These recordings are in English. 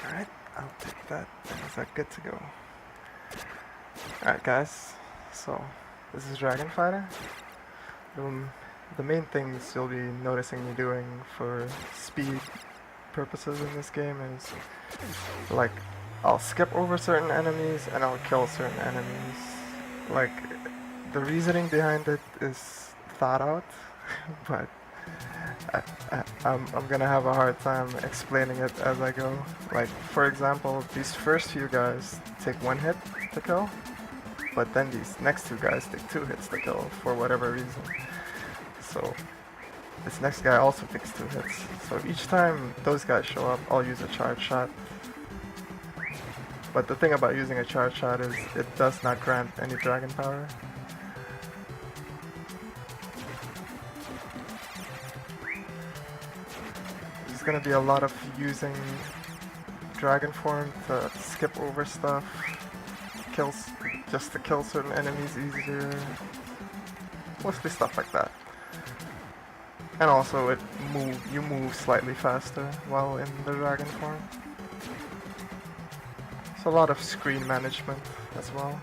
Alright, I'll take that. Is that good to go? Alright guys, so this is Dragon Fighter. The main things you'll be noticing me doing for speed purposes in this game is like I'll skip over certain enemies and I'll kill certain enemies. Like the reasoning behind it is thought out, but I'm gonna have a hard time explaining it as I go. Like for example, these first few guys take 1 hit to kill, but then these next 2 guys take 2 hits to kill for whatever reason. So this next guy also takes 2 hits. So each time those guys show up, I'll use a charge shot. But the thing about using a charge shot is it does not grant any dragon power. There's gonna be a lot of using dragon form to skip over stuff, just to kill certain enemies easier, mostly stuff like that. And also you move slightly faster while in the dragon form. So a lot of screen management as well.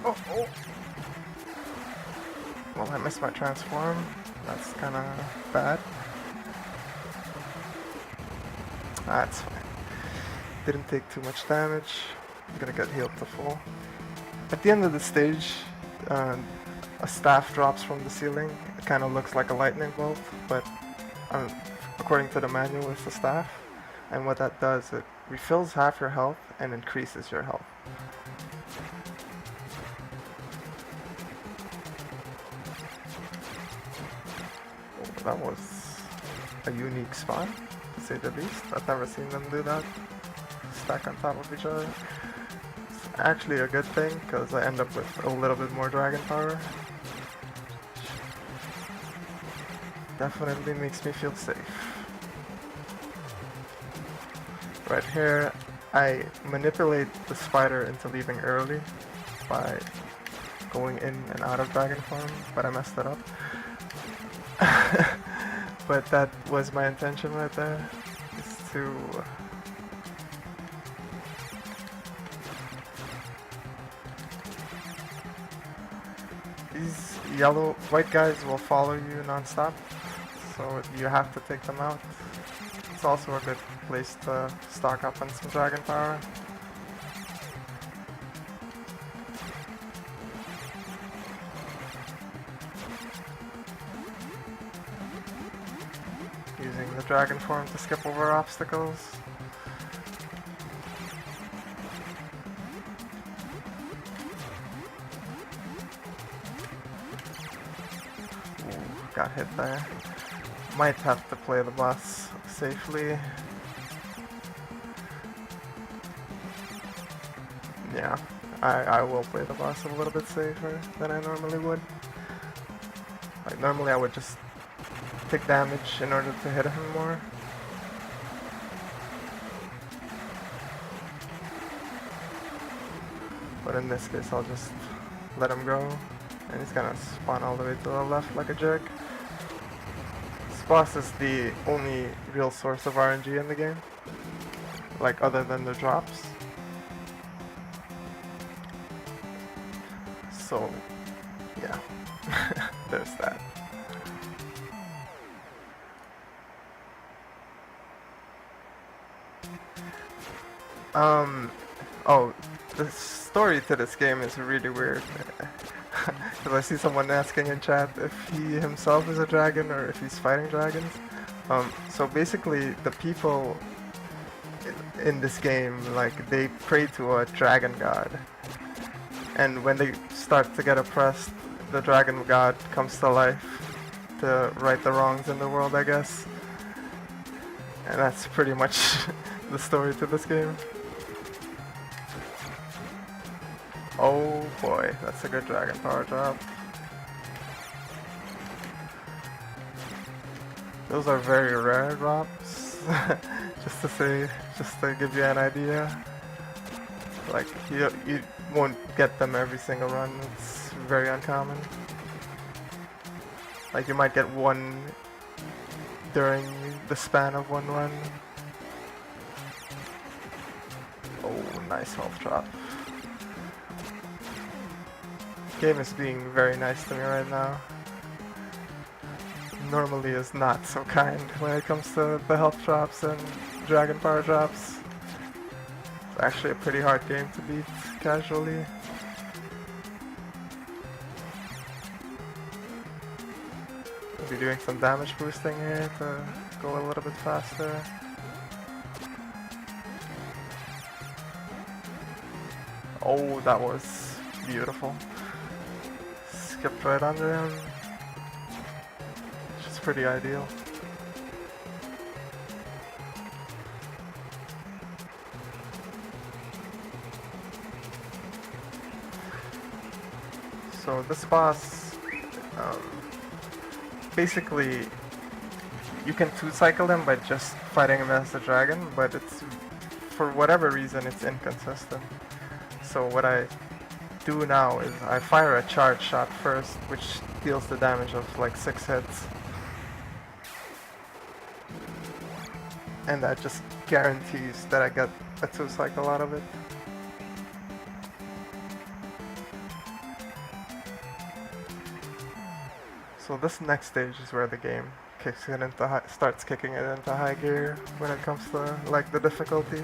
Oh! Well, I missed my transform. That's kinda bad. That's fine. Didn't take too much damage. I'm gonna get healed to full. At the end of the stage, a staff drops from the ceiling. It kind of looks like a lightning bolt, but according to the manual, it's a staff. And what that does, it refills half your health and increases your health. Oh, that was a unique spawn, to say the least. I've never seen them do that. Stack on top of each other. It's actually a good thing, because I end up with a little bit more dragon power. Definitely makes me feel safe. Right here, I manipulate the spider into leaving early by going in and out of dragon form, but I messed it up. But that was my intention right there, is to these white guys will follow you non-stop, so you have to take them out. It's also a good place to stock up on some dragon power. Using the dragon form to skip over obstacles. Ooh, got hit there. Might have to play the boss safely. Yeah, I will play the boss a little bit safer than I normally would. Like normally I would just take damage in order to hit him more. But in this case I'll just let him go, and he's gonna spawn all the way to the left like a jerk. This boss is the only real source of RNG in the game, like other than the drops. So yeah, there's that. Oh, the story to this game is really weird. Because I see someone asking in chat if he himself is a dragon or if he's fighting dragons. So basically, the people in this game, like, they pray to a dragon god. And when they start to get oppressed, the dragon god comes to life to right the wrongs in the world, I guess. And that's pretty much the story to this game. Oh boy, that's a good dragon power drop. Those are very rare drops. just to give you an idea. Like, you won't get them every single run. It's very uncommon. Like, you might get one during the span of one run. Oh, nice health drop. Game is being very nice to me right now. Normally is not so kind when it comes to the health drops and dragon power drops. It's actually a pretty hard game to beat casually. I'll be doing some damage boosting here to go a little bit faster. Oh, that was beautiful. Skipped right under him. Which is pretty ideal. So this boss, basically, you can 2-cycle him by just fighting him as a dragon, but it's, for whatever reason, it's inconsistent. So what I do now is I fire a charge shot first, which deals the damage of like 6 hits. And that just guarantees that I get a 2-cycle out of it. So this next stage is where the game kicks it into starts kicking it into high gear when it comes to like the difficulty.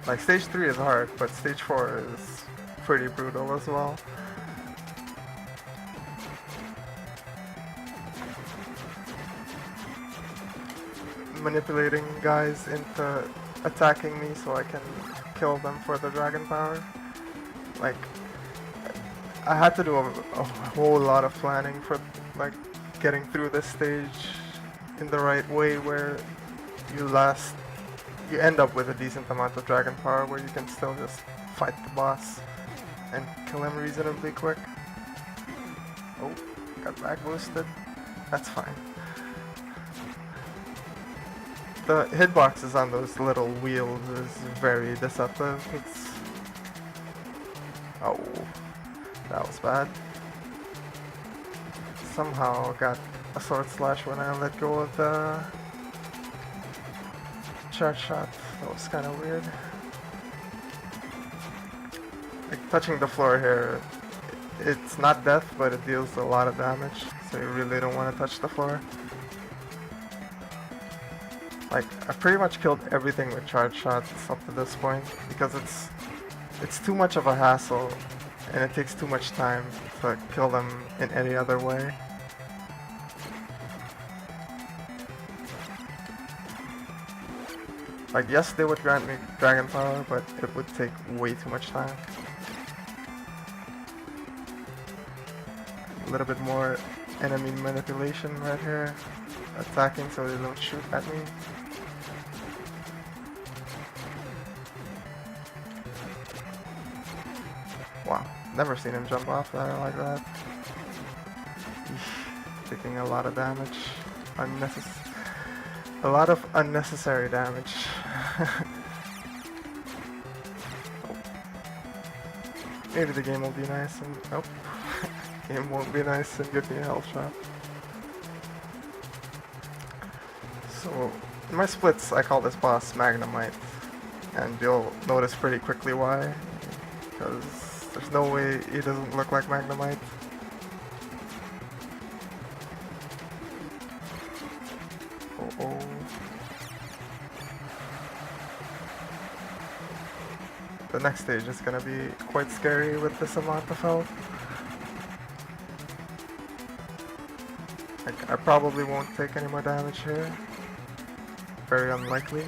Like stage 3 is hard, but stage 4 is pretty brutal as well. Manipulating guys into attacking me so I can kill them for the dragon power. Like, I had to do a whole lot of planning for like getting through this stage in the right way where you end up with a decent amount of dragon power where you can still just fight the boss and kill him reasonably quick. Oh, got back boosted. That's fine. The hitboxes on those little wheels is very deceptive. Oh, that was bad. Somehow got a sword slash when I let go of the charge shot. That was kind of weird. Like, touching the floor here, it's not death, but it deals a lot of damage, so you really don't want to touch the floor. Like, I've pretty much killed everything with charge shots up to this point, because it's too much of a hassle, and it takes too much time to kill them in any other way. Like, yes, they would grant me dragon power, but it would take way too much time. A little bit more enemy manipulation right here. Attacking so they don't shoot at me. Wow, never seen him jump off there like that. Eesh, taking a lot of damage. A lot of unnecessary damage. Oh. Maybe the game will be nice and... Nope. Game won't be nice and give me a health shot. So, in my splits, I call this boss Magnemite, and you'll notice pretty quickly why, because there's no way he doesn't look like Magnemite. Oh. The next stage is gonna be quite scary with this amount of health. Like, I probably won't take any more damage here. Very unlikely.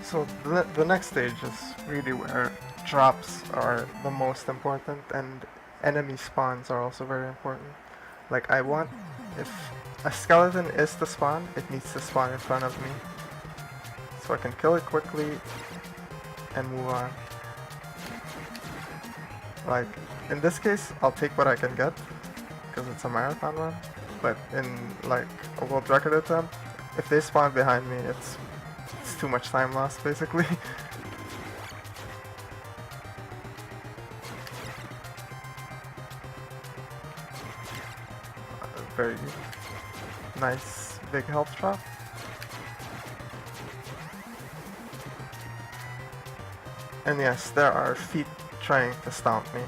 So the next stage is really where drops are the most important, and enemy spawns are also very important. Like, if a skeleton is to spawn, it needs to spawn in front of me. so I can kill it quickly and move on. Like, in this case, I'll take what I can get, because it's a marathon run, but in, like, a world record attempt, if they spawn behind me, it's too much time lost, basically. Very nice big health drop. And yes, there are feet trying to stomp me.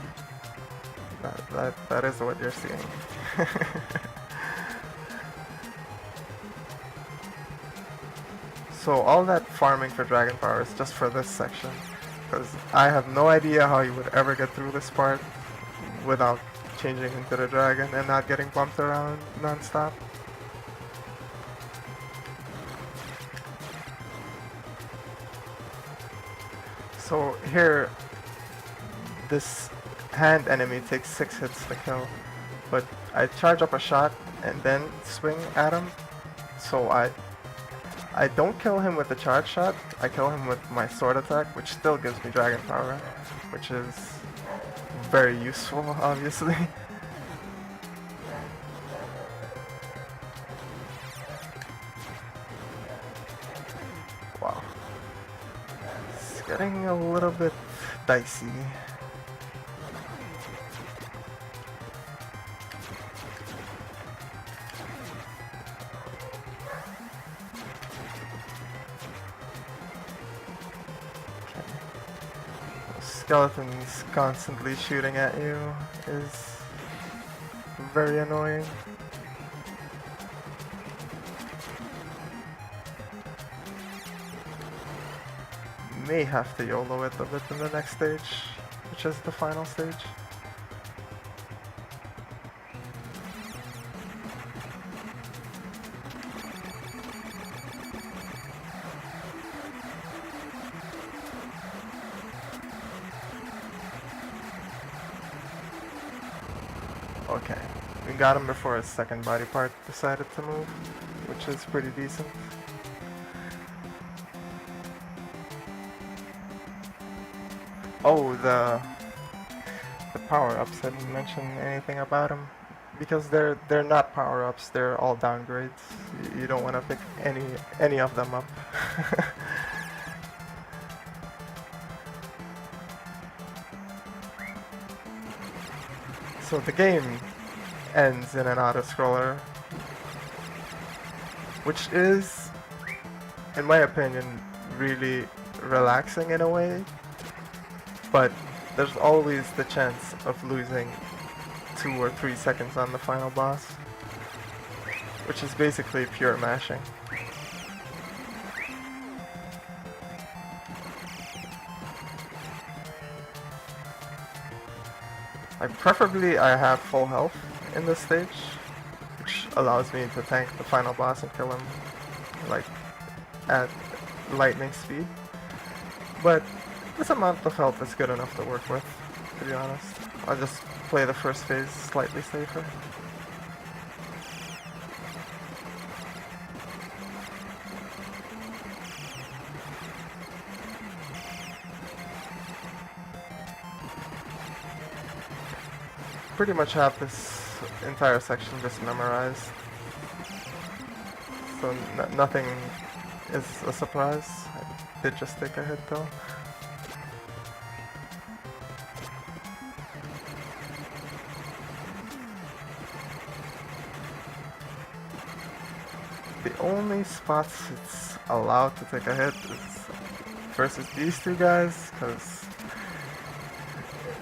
That is what you're seeing. So all that farming for dragon power is just for this section, because I have no idea how you would ever get through this part without changing into the dragon and not getting bumped around non-stop. So here, this hand enemy takes 6 hits to kill, but I charge up a shot and then swing at him, so I don't kill him with the charge shot, I kill him with my sword attack, which still gives me dragon power, which is very useful, obviously. Wow. It's getting a little bit dicey. Skeletons constantly shooting at you is very annoying. May have to YOLO it a bit in the next stage, which is the final stage. Okay, we got him before his second body part decided to move, which is pretty decent. Oh, the power-ups, I didn't mention anything about them, because they're not power-ups, they're all downgrades. You don't want to pick any of them up. So the game ends in an auto-scroller, which is, in my opinion, really relaxing in a way, but there's always the chance of losing 2 or 3 seconds on the final boss, which is basically pure mashing. Preferably I have full health in this stage, which allows me to tank the final boss and kill him like at lightning speed. But this amount of health is good enough to work with, to be honest. I'll just play the first phase slightly safer. Pretty much have this entire section just memorized, so nothing is a surprise. I did just take a hit though. The only spots it's allowed to take a hit is versus these two guys, because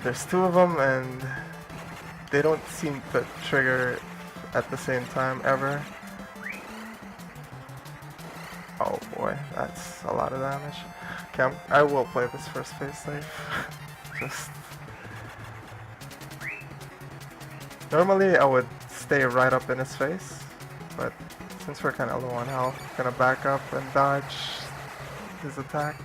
there's 2 of them and they don't seem to trigger at the same time ever. Oh boy, that's a lot of damage. Okay, I will play this first phase safe. Just normally I would stay right up in his face, but since we're kind of low on health, I'm gonna back up and dodge his attack.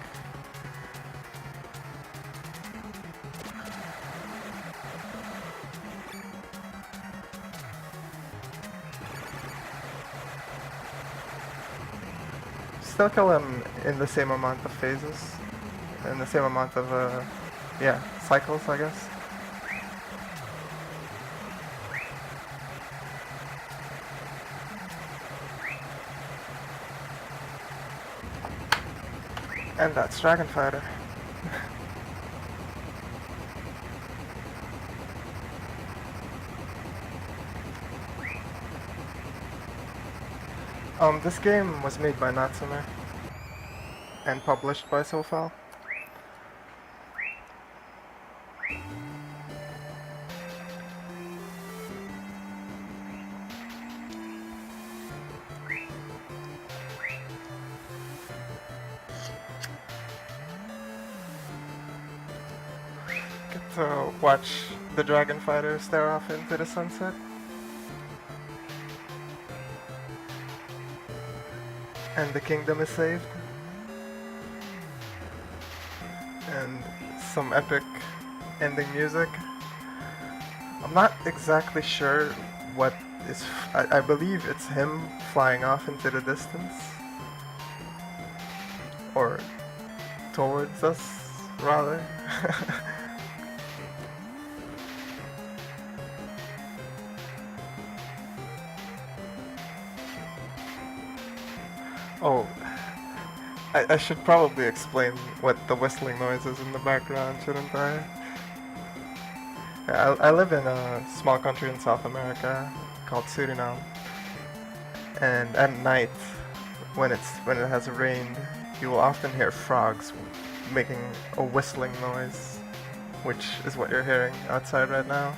still kill him in the same amount of phases, in the same amount of yeah, cycles, I guess. And that's Dragon Fighter. This game was made by Natsume and published by SoFal. Get to watch the Dragon Fighter stare off into the sunset. And the kingdom is saved. And some epic ending music. I'm not exactly sure what is... I believe it's him flying off into the distance. Or towards us, rather. Oh, I should probably explain what the whistling noise is in the background, shouldn't I? Yeah, I live in a small country in South America called Suriname, and at night, when it has rained, you will often hear frogs making a whistling noise, which is what you're hearing outside right now.